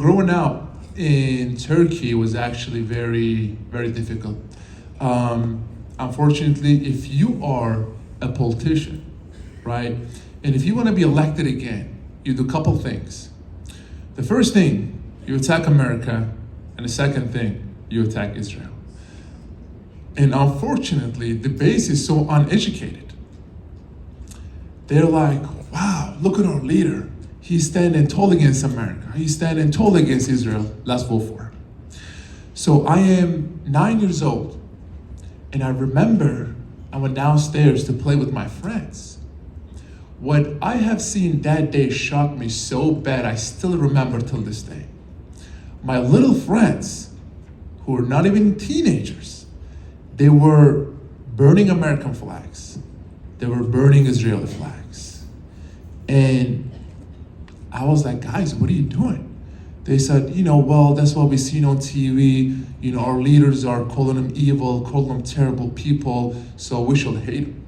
growing up in Turkey was actually very, very difficult. Unfortunately, if you are a politician, right, and if you want to be elected again, you do a couple things. The first thing, you attack America, and the second thing, you attack Israel. And unfortunately, the base is so uneducated. They're like, wow, look at our leader. He's standing tall against America. He's standing tall against Israel. Let's vote for him. So I am 9 years old, and I remember I went downstairs to play with my friends. What I have seen that day shocked me so bad, I still remember till this day. My little friends, who were not even teenagers, they were burning American flags. They were burning Israeli flags. And I was like, guys, what are you doing? They said, well, that's what we seen on TV. Our leaders are calling them evil, calling them terrible people, so we should hate them.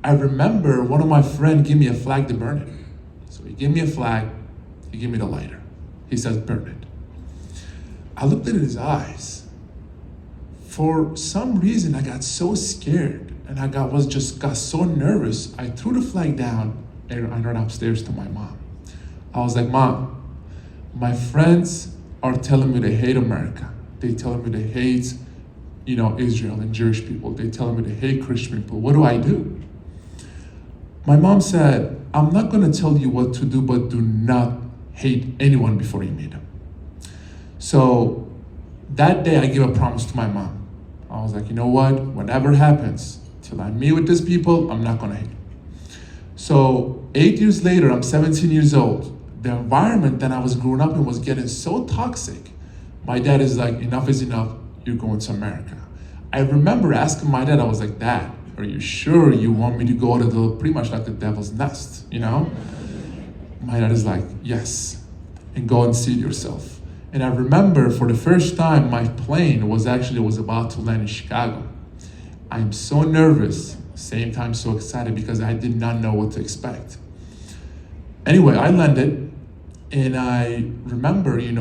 I remember one of my friends gave me a flag to burn it. So he gave me a flag, he gave me the lighter. He says, burn it. I looked at his eyes. For some reason, I got so scared and I got so nervous. I threw the flag down and I ran upstairs to my mom. I was like, Mom, my friends are telling me they hate America. They telling me they hate, Israel and Jewish people. They telling me they hate Christian people. What do I do? My mom said, I'm not gonna tell you what to do, but do not hate anyone before you meet them. So that day I gave a promise to my mom. I was like, you know what? Whatever happens, till I meet with these people, I'm not gonna hate them. So 8 years later, I'm 17 years old. The environment that I was growing up in was getting so toxic. My dad is like, enough is enough, you're going to America. I remember asking my dad, I was like, Dad, are you sure you want me to go to pretty much like the devil's nest, My dad is like, yes, and go and see it yourself. And I remember for the first time, my plane was about to land in Chicago. I'm so nervous, same time so excited because I did not know what to expect. Anyway, I landed, and I remember, it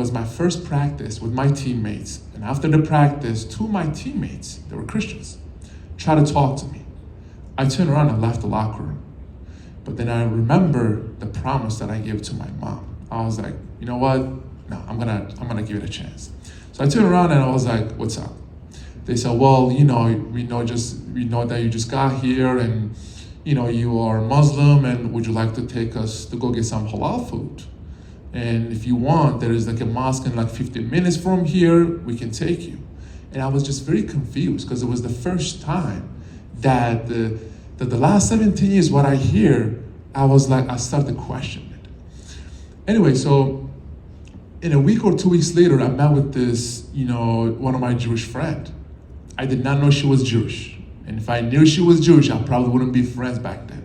was my first practice with my teammates. And after the practice, two of my teammates, they were Christians, tried to talk to me. I turned around and left the locker room. But then I remember the promise that I gave to my mom. I was like, you know what? No, I'm gonna give it a chance. So I turned around and I was like, what's up? They said, well, we know that you just got here and you are Muslim, and would you like to take us to go get some halal food? And if you want, there is like a mosque in like 15 minutes from here, we can take you. And I was just very confused because it was the first time that the last 17 years, what I hear, I started to question it. Anyway, so in a week or 2 weeks later, I met with this, one of my Jewish friends. I did not know she was Jewish. And if I knew she was Jewish, I probably wouldn't be friends back then.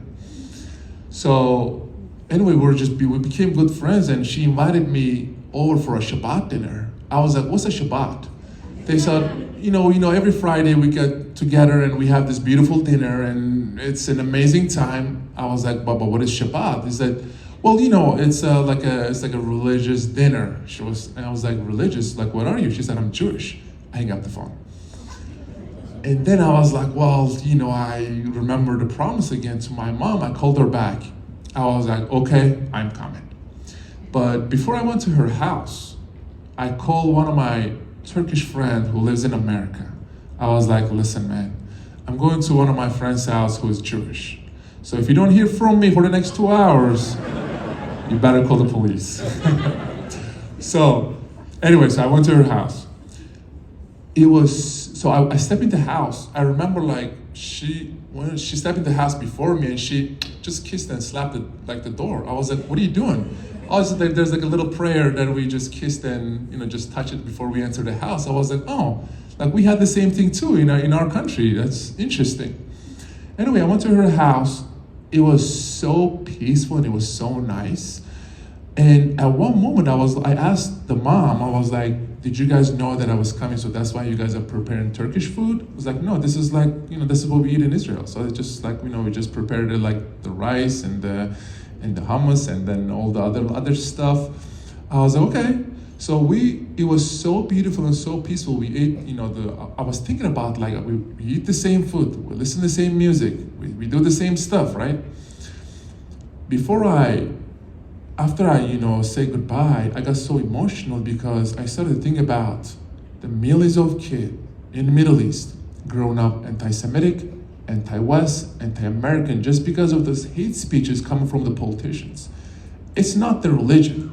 So anyway, we became good friends, and she invited me over for a Shabbat dinner. I was like, what's a Shabbat? They said, every Friday we get together and we have this beautiful dinner and it's an amazing time. I was like, Baba, what is Shabbat? He said, well, it's like a religious dinner. And I was like, religious? Like, what are you? She said, I'm Jewish. I hang up the phone. And then I was like, well, I remember the promise again to my mom. I called her back. I was like, okay, I'm coming. But before I went to her house, I called one of my Turkish friend who lives in America. I was like, listen, man, I'm going to one of my friend's house who is Jewish. So if you don't hear from me for the next 2 hours, you better call the police. So anyway, so I went to her house. I stepped in the house. I remember when she stepped in the house before me and she just kissed and slapped the door. I was like, what are you doing? Oh, so there's like a little prayer that we just kissed and just touch it before we enter the house. I was like, oh, we had the same thing too in our country. That's interesting. Anyway, I went to her house. It was so peaceful and it was so nice. And at one moment I asked the mom, I was like, did you guys know that I was coming? So that's why you guys are preparing Turkish food? I was like, no, this is this is what we eat in Israel. So it's just we just prepared it like the rice and the hummus and then all the other stuff. I was like, okay. So it was so beautiful and so peaceful. We ate, I was thinking about like, we eat the same food, we listen to the same music, we do the same stuff, right? After I say goodbye, I got so emotional because I started to think about the millions of kids in the Middle East growing up anti-Semitic, anti-West, anti-American, just because of those hate speeches coming from the politicians. It's not the religion,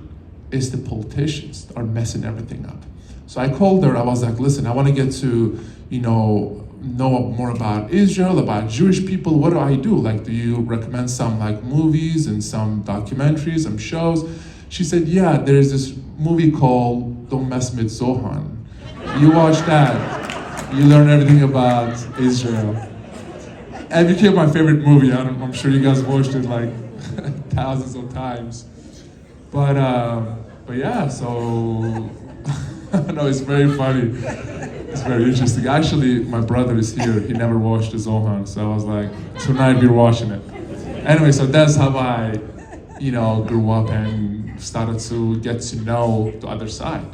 it's the politicians that are messing everything up. So I called her, I was like, listen, I want to get to, know more about Israel, about Jewish people. What do I do? Like, do you recommend some like movies and some documentaries, some shows? She said, yeah, there's this movie called Don't Mess with Zohan. You watch that, you learn everything about Israel. It became my favorite movie. I'm sure you guys watched it like thousands of times. But yeah, so no, it's very funny. It's very interesting. Actually, my brother is here. He never watched the Zohan, so I was like, tonight we're watching it. Anyway, so that's how I, grew up and started to get to know the other side.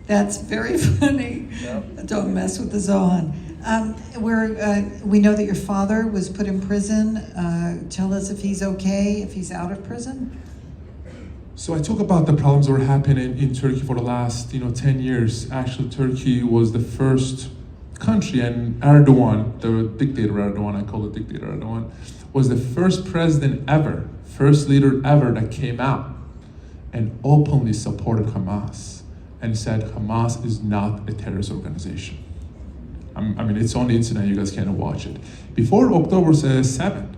That's very funny. Yep. Don't mess with the Zohan. We know that your father was put in prison. Tell us if he's okay, if he's out of prison. So I talk about the problems that were happening in Turkey for the last 10 years. Actually, Turkey was the first country, and Erdogan, the dictator Erdogan, I call it dictator Erdogan, was the first president ever, first leader ever that came out and openly supported Hamas and said Hamas is not a terrorist organization. It's on the internet, you guys can watch it. Before October 7th,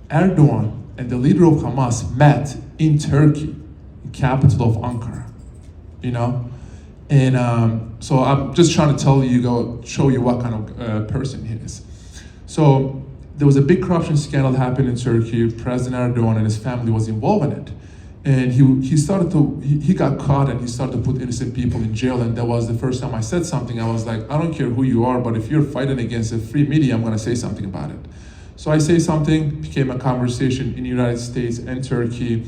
Erdogan and the leader of Hamas met in Turkey, capital of Ankara, and so I'm just trying to show you what kind of person he is. So there was a big corruption scandal happened in Turkey. President Erdogan and his family was involved in it, and he got caught and he started to put innocent people in jail. And that was the first time I said something. I was like, I don't care who you are, but if you're fighting against a free media, I'm going to say something about it. So I say something, became a conversation in the United States and Turkey.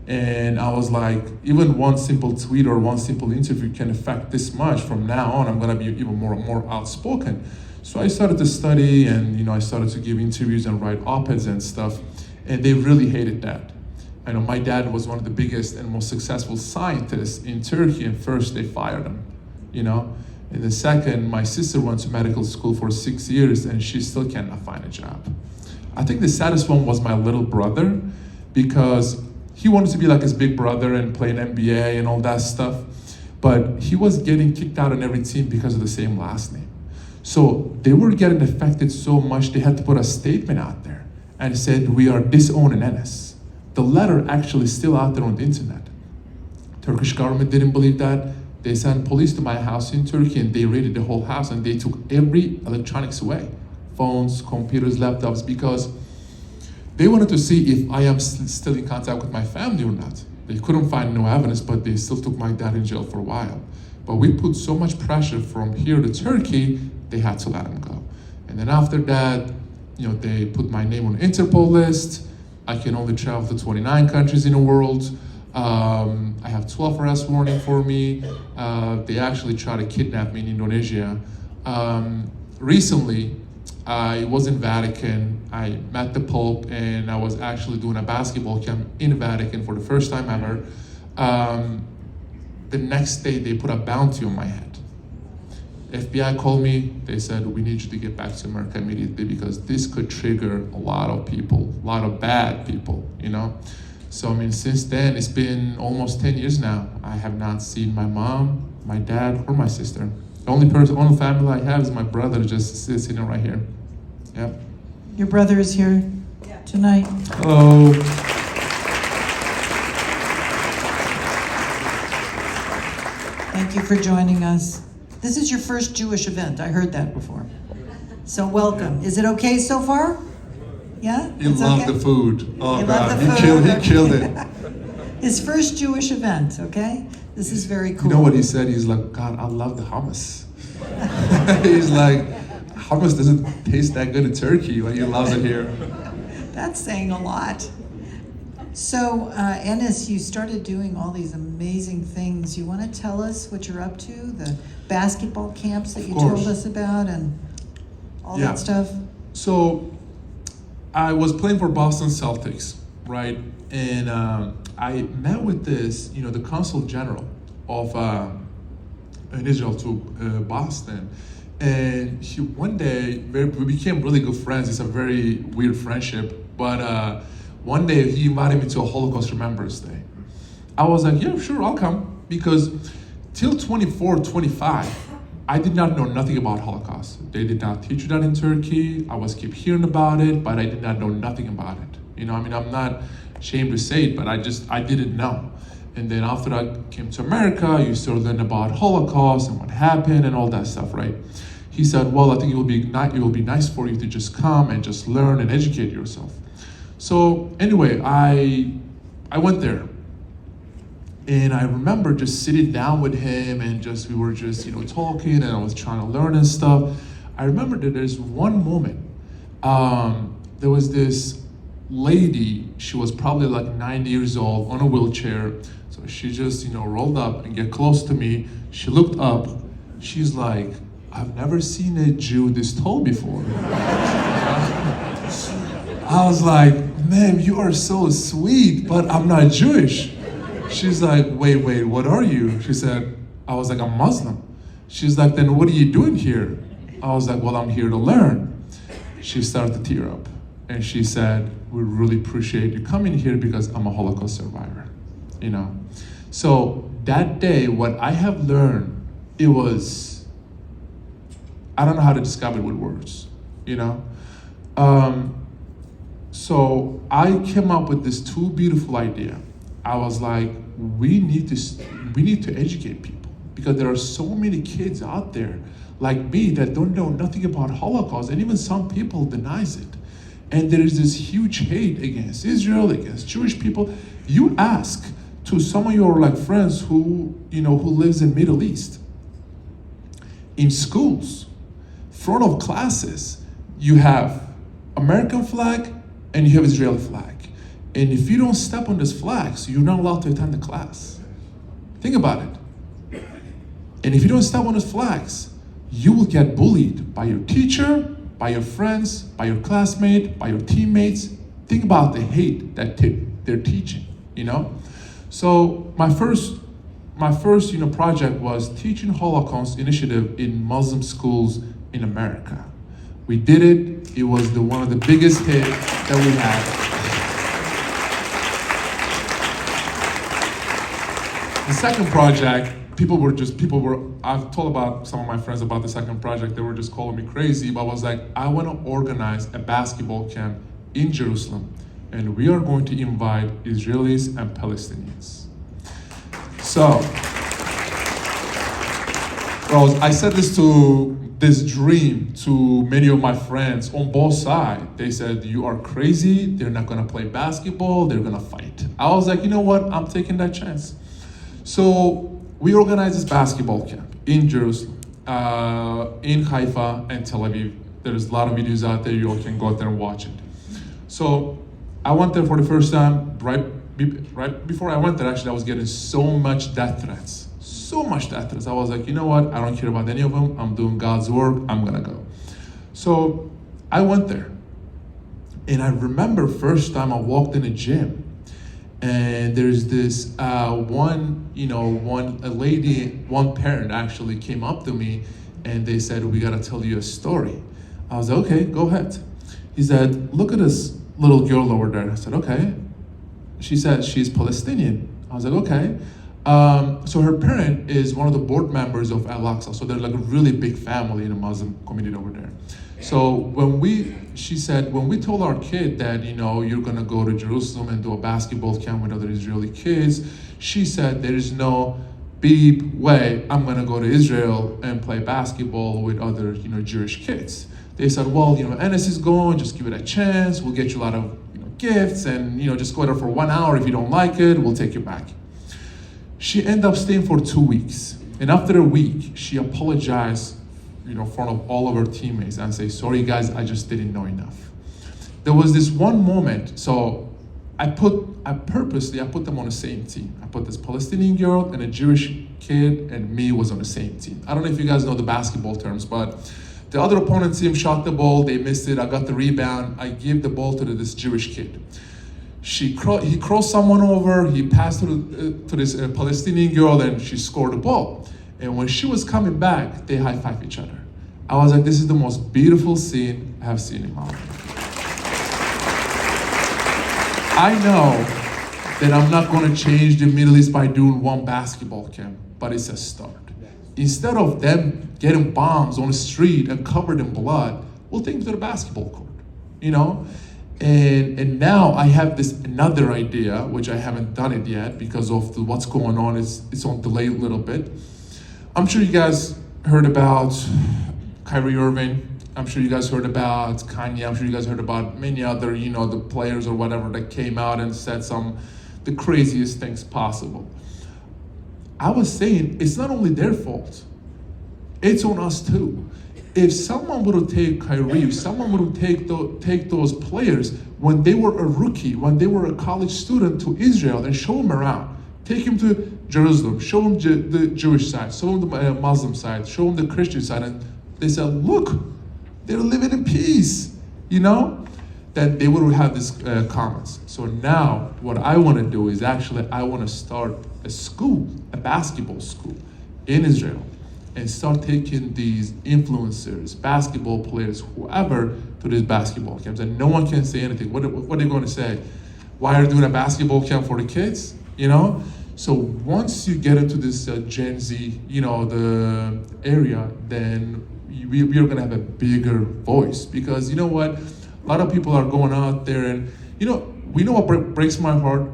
And I was like, even one simple tweet or one simple interview can affect this much. From now on, I'm gonna be even more outspoken. So I started to study, and I started to give interviews and write op-eds and stuff. And they really hated that. I know my dad was one of the biggest and most successful scientists in Turkey, and first they fired him, And the second, my sister went to medical school for 6 years, and she still cannot find a job. I think the saddest one was my little brother, because he wanted to be like his big brother and play an NBA and all that stuff, but he was getting kicked out on every team because of the same last name. So they were getting affected so much, they had to put a statement out there and said, we are disowning Enes. The letter actually is still out there on the internet. Turkish government didn't believe that. They sent police to my house in Turkey and they raided the whole house and they took every electronics away. Phones, computers, laptops, because they wanted to see if I am still in contact with my family or not. They couldn't find no evidence, but they still took my dad in jail for a while. But we put so much pressure from here to Turkey, they had to let him go. And then after that, they put my name on Interpol list. I can only travel to 29 countries in the world. I have 12 arrest warning for me. They actually tried to kidnap me in Indonesia. Recently, I was in Vatican, I met the Pope, and I was actually doing a basketball camp in Vatican for the first time ever. The next day, they put a bounty on my head. FBI called me, they said, we need you to get back to America immediately because this could trigger a lot of people, a lot of bad people, So since then, it's been almost 10 years now. I have not seen my mom, my dad, or my sister. The only family I have is my brother, just sitting right here. Yeah. Your brother is here tonight. Hello. Thank you for joining us. This is your first Jewish event. I heard that before. So welcome. Is it okay so far? Yeah? He loved the food. Oh he God, he killed it. His first Jewish event, okay? This is very cool. You know what he said? He's like, God, I love the hummus. He's like, hummus doesn't taste that good in Turkey, but he loves it here. That's saying a lot. So, Enes, you started doing all these amazing things. You want to tell us what you're up to? The basketball camps that you told us about and all that stuff? So, I was playing for Boston Celtics, right? And I met with the consul general of in Israel to Boston. And one day, we became really good friends. It's a very weird friendship. But one day, he invited me to a Holocaust Remembrance Day. I was like, yeah, sure, I'll come. Because till 24, 25, I did not know nothing about Holocaust. They did not teach that in Turkey. I keep hearing about it, but I did not know nothing about it. I'm not ashamed to say it, but I didn't know. And then after I came to America, you start learning about Holocaust and what happened and all that stuff, right? He said, well, I think it will be nice for you to just come and just learn and educate yourself. So anyway, I went there. And I remember just sitting down with him and we were just talking, and I was trying to learn and stuff. I remember that there's one moment, there was this lady, she was probably like 90 years old on a wheelchair. So she just, rolled up and get close to me. She looked up, she's like, I've never seen a Jew this tall before. I was like, ma'am, you are so sweet, but I'm not Jewish. She's like, wait, what are you? She said, I was like, I'm Muslim. She's like, then what are you doing here? I was like, well, I'm here to learn. She started to tear up. And she said, we really appreciate you coming here because I'm a Holocaust survivor, So that day, what I have learned, it was, I don't know how to describe it with words, So I came up with this two beautiful idea. I was like, we need to educate people because there are so many kids out there like me that don't know nothing about Holocaust, and even some people denies it. And there is this huge hate against Israel, against Jewish people. You ask to some of your friends who lives in Middle East, in schools, front of classes, you have American flag and you have Israeli flag. And if you don't step on those flags, you're not allowed to attend the class. Think about it. And if you don't step on those flags, you will get bullied by your teacher, by your friends, by your classmate, by your teammates. Think about the hate that they're teaching, So my first project was teaching Holocaust initiative in Muslim schools in America. We did it. It was one of the biggest hits that we had. The second project, I've told about some of my friends about the second project, they were just calling me crazy, but I was like, I want to organize a basketball camp in Jerusalem, and we are going to invite Israelis and Palestinians. So, I said this dream to many of my friends on both sides. They said, you are crazy, they're not gonna play basketball, they're gonna fight. I was like, you know what, I'm taking that chance. So we organized this basketball camp in Jerusalem, in Haifa and Tel Aviv. There's a lot of videos out there, you all can go out there and watch it. So I went there for the first time. Right before I went there, actually, I was getting so much death threats. I was like, you know what, I don't care about any of them. I'm doing God's work, I'm gonna go. So I went there. And I remember first time I walked in a gym, and there's this one parent actually came up to me and they said, we gotta tell you a story. I was like, okay, go ahead. He said, look at this little girl over there. I said, okay. She said she's Palestinian. I was like, okay. So her parent is one of the board members of Al-Aqsa. So they're like a really big family in the Muslim community over there. So she said, when we told our kid that, you're gonna go to Jerusalem and do a basketball camp with other Israeli kids, she said, there is no beep way I'm gonna go to Israel and play basketball with other, Jewish kids. They said, well, Enes is going, just give it a chance. We'll get you a lot of, gifts, and, just go there for 1 hour. If you don't like it, we'll take you back. She ended up staying for 2 weeks. And after a week, she apologized, in front of all of her teammates and say, sorry guys, I just didn't know enough. There was this one moment, so I put I purposely put them on the same team. I put this Palestinian girl and a Jewish kid, and me was on the same team. I don't know if you guys know the basketball terms, but the other opponent team shot the ball, they missed it, I got the rebound, I give the ball to this Jewish kid. He crossed someone over, he passed to this Palestinian girl, and she scored the ball. And when she was coming back, they high-fived each other. I was like, this is the most beautiful scene I have seen in my life. I know that I'm not going to change the Middle East by doing one basketball camp, but it's a start. Instead of them getting bombs on the street and covered in blood, we'll take them to the basketball court, you know? And now I have this another idea, which I haven't done it yet because of what's going on. It's on delay a little bit. I'm sure you guys heard about Kyrie Irving. I'm sure you guys heard about Kanye. I'm sure you guys heard about many other, the players or whatever that came out and said the craziest things possible. I was saying it's not only their fault, it's on us too. If someone would have taken Kyrie, if someone would have take those players when they were a rookie, when they were a college student to Israel and show them around, take him to Jerusalem, show them the Jewish side, show them the Muslim side, show them the Christian side, and they said, look, they're living in peace, then they would have these comments. So now what I want to do is I want to start a school, a basketball school in Israel, and start taking these influencers, basketball players, whoever, to these basketball camps. And no one can say anything. What are they going to say? Why are you doing a basketball camp for the kids? So once you get into this Gen Z, the area, then we are going to have a bigger voice. Because you know what? A lot of people are going out there and, we know what breaks my heart?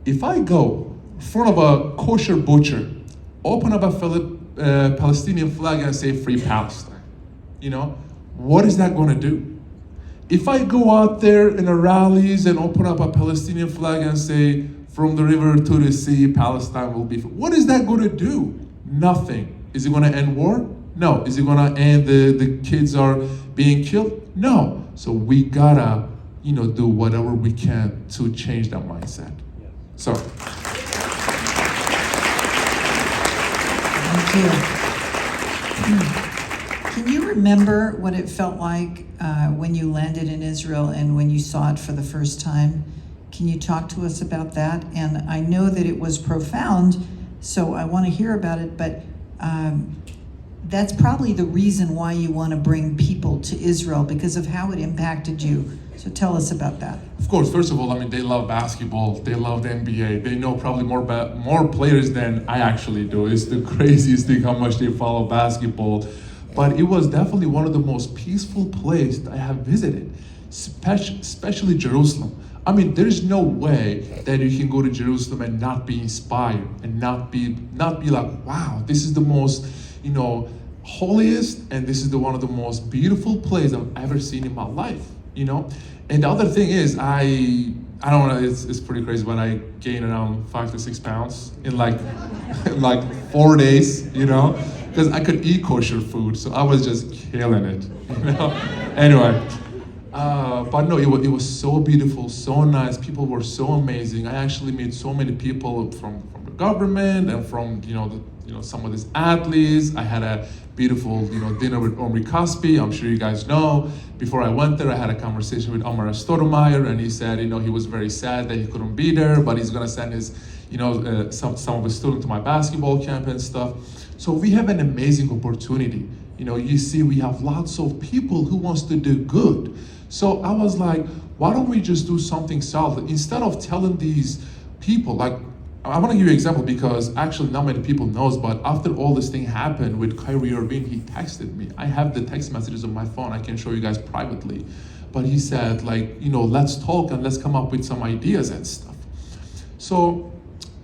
If I go in front of a kosher butcher, open up a Palestinian flag and say Free Palestine, what is that going to do? If I go out there in the rallies and open up a Palestinian flag and say from the river to the sea, Palestine will be free, what is that going to do? Nothing. Is it going to end war? No. Is it going to end the kids are being killed? No. So we gotta, do whatever we can to change that mindset. So. Thank you. Can you remember what it felt like when you landed in Israel and when you saw it for the first time? Can you talk to us about that? And I know that it was profound, so I want to hear about it, but that's probably the reason why you want to bring people to Israel, because of how it impacted you. So tell us about that. Of course, first of all, they love basketball, they love the NBA, they know probably more players than I actually do. It's the craziest thing how much they follow basketball. But it was definitely one of the most peaceful places I have visited, especially Jerusalem. There's no way that you can go to Jerusalem and not be inspired and not be like, wow, this is the most, holiest, and this is one of the most beautiful places I've ever seen in my life, And the other thing is, I don't know, it's pretty crazy, but I gained around 5 to 6 pounds in like 4 days, because I could eat kosher food, so I was just killing it, Anyway. But no, it was so beautiful, so nice. People were so amazing. I actually met so many people from the government and from some of these athletes. I had a beautiful dinner with Omri Caspi. I'm sure you guys know. Before I went there, I had a conversation with Omar Stoudemire, and he said he was very sad that he couldn't be there, but he's gonna send his some of his students to my basketball camp and stuff. So we have an amazing opportunity. You see, we have lots of people who wants to do good. So I was like, why don't we just do something solid? Instead of telling these people, I want to give you an example because actually not many people knows, but after all this thing happened with Kyrie Irving, he texted me. I have the text messages on my phone. I can show you guys privately. But he said, let's talk and let's come up with some ideas and stuff. So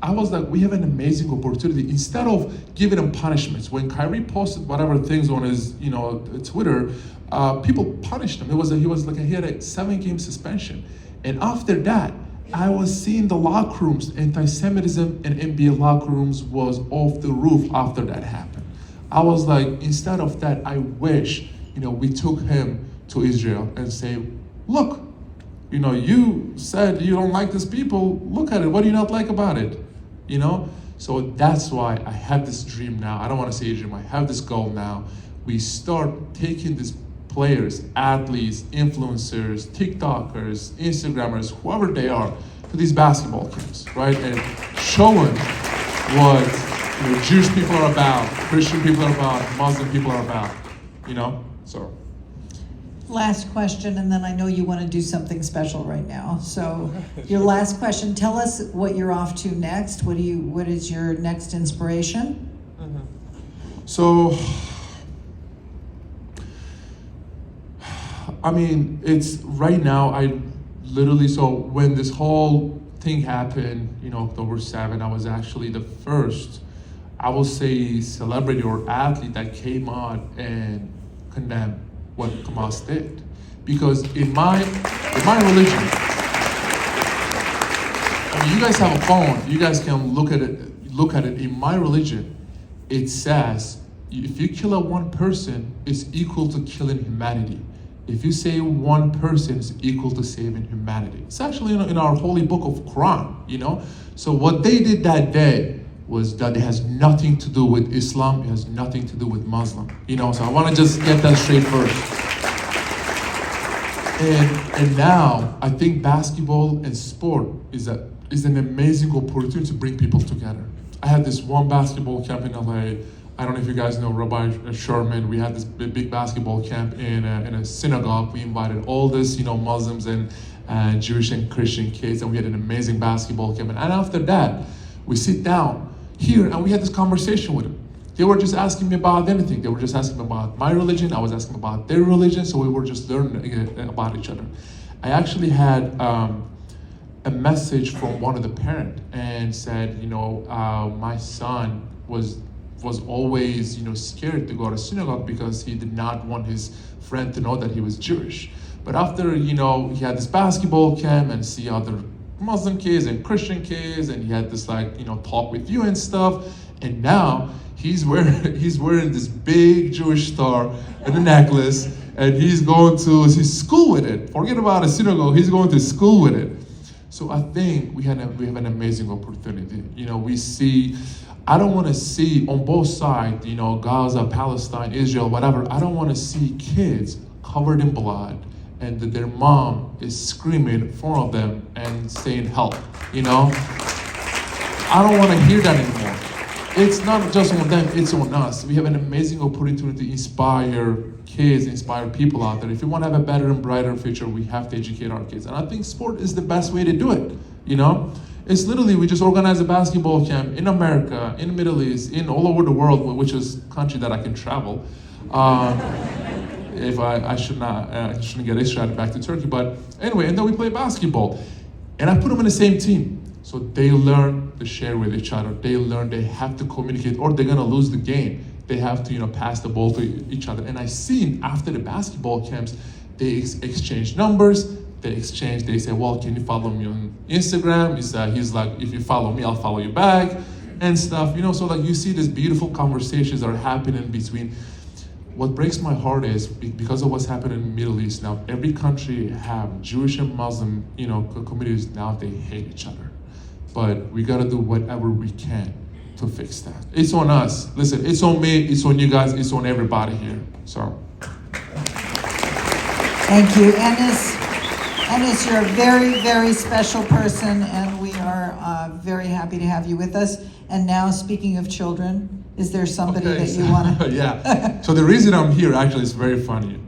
I was like, we have an amazing opportunity. Instead of giving him punishments, when Kyrie posted whatever things on his, Twitter, people punished him. He had a 7-game suspension. And after that, I was seeing the locker rooms, anti-Semitism in NBA locker rooms was off the roof after that happened. I was like, instead of that, I wish, we took him to Israel and say, look, You know, you said you don't like these people. Look at it. What do you not like about it? You know? So that's why I have this dream now. I don't want to say a dream. I have this goal now. We start taking these players, athletes, influencers, TikTokers, Instagrammers, whoever they are, to these basketball camps, right? And showing what, you know, Jewish people are about, Christian people are about, Muslim people are about, you know? So. Last question, and then I know you want to do something special right now. So your last question, tell us what you're off to next. What is your next inspiration? So, I mean, it's right now, I literally, so when this whole thing happened, you know, October 7th, I was actually the first, I will say, celebrity or athlete that came out and condemned what Hamas did. Because in my religion, I mean, you guys have a phone, you guys can look at it. In my religion, it says, if you kill one person, it's equal to killing humanity. If you save one person, it's equal to saving humanity. It's actually in our holy book of Quran, you know? So what they did that day was that it has nothing to do with Islam, it has nothing to do with Muslim, you know? So I wanna just get that straight first. And now, I think basketball and sport is an amazing opportunity to bring people together. I had this one basketball camp in LA. I don't know if you guys know Rabbi Sherman. We had this big basketball camp in a synagogue. We invited all this, you know, Muslims and Jewish and Christian kids, and we had an amazing basketball camp. And after that, we sit down here and we had this conversation with them. They were just asking me about anything. They were just asking me about my religion. I was asking about their religion. So we were just learning about each other. I actually had a message from one of the parents and said, you know, my son was always, you know, scared to go to synagogue because he did not want his friend to know that he was Jewish. But after, you know, he had this basketball camp and see other Muslim kids and Christian kids, and he had this, like, you know, talk with you and stuff, and now he's wearing this big Jewish star and a necklace, and he's going to his school with it. Forget about a synagogue, he's going to school with it. So I think we have an amazing opportunity. You know, we see, I don't want to see on both sides, you know, Gaza, Palestine, Israel, whatever, I don't want to see kids covered in blood and that their mom is screaming in front of them and saying help, you know? I don't want to hear that anymore. It's not just on them, it's on us. We have an amazing opportunity to inspire kids, inspire people out there. If we want to have a better and brighter future, we have to educate our kids. And I think sport is the best way to do it, you know? It's literally, we just organize a basketball camp in America, in the Middle East, in all over the world, which is a country that I can travel. If I shouldn't get extradited back to Turkey, but anyway, and then we play basketball. And I put them in the same team. So they learn to share with each other. They learn they have to communicate or they're gonna lose the game. They have to, you know, pass the ball to each other. And I seen after the basketball camps, they exchange numbers, they say, well, can you follow me on Instagram? He's like, if you follow me, I'll follow you back and stuff. You know, so like you see these beautiful conversations that are happening between. What breaks my heart is because of what's happening in the Middle East now, every country have Jewish and Muslim, you know, communities now, they hate each other. But we gotta do whatever we can to fix that. It's on us. Listen, it's on me, it's on you guys, it's on everybody here, so. Thank you, Enes. Enes, you're a very, very special person, and we are very happy to have you with us. And now, speaking of children, is there somebody that you want to? Yeah. So the reason I'm here actually is very funny.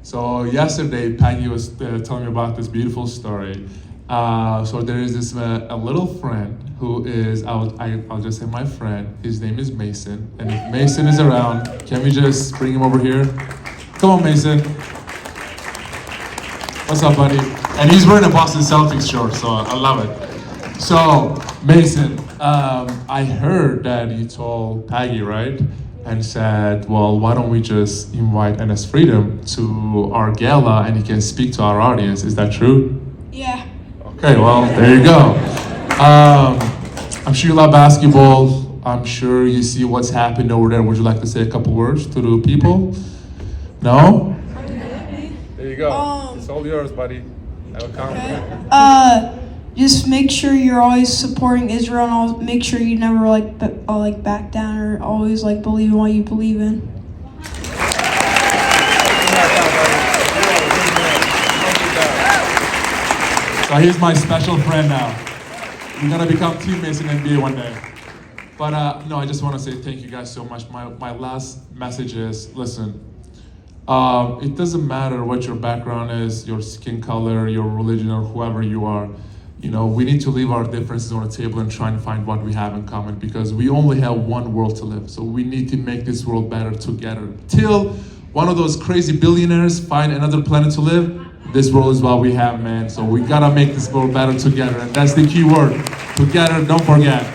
So yesterday, Peggy was telling me about this beautiful story. So there is this a little friend who is, I'll just say my friend. His name is Mason. And if Mason is around, can we just bring him over here? Come on, Mason. What's up, buddy? And he's wearing a Boston Celtics shirt, so I love it. So, Mason, I heard that you told Peggy, right? And said, well, why don't we just invite Enes Freedom to our gala and he can speak to our audience. Is that true? Yeah. Okay, well, there you go. I'm sure you love basketball. I'm sure you see what's happened over there. Would you like to say a couple words to the people? No? There you go. It's all yours, buddy. Just make sure you're always supporting Israel, and make sure you never back down or always believe in what you believe in. So he's my special friend now. We're gonna become teammates in NBA one day. But no, I just want to say thank you guys so much. My last message is, listen, it doesn't matter what your background is, your skin color, your religion, or whoever you are. You know, we need to leave our differences on the table and try and find what we have in common, because we only have one world to live. So we need to make this world better together. Till one of those crazy billionaires find another planet to live, this world is what we have, man. So we gotta make this world better together. And that's the key word, together, don't forget.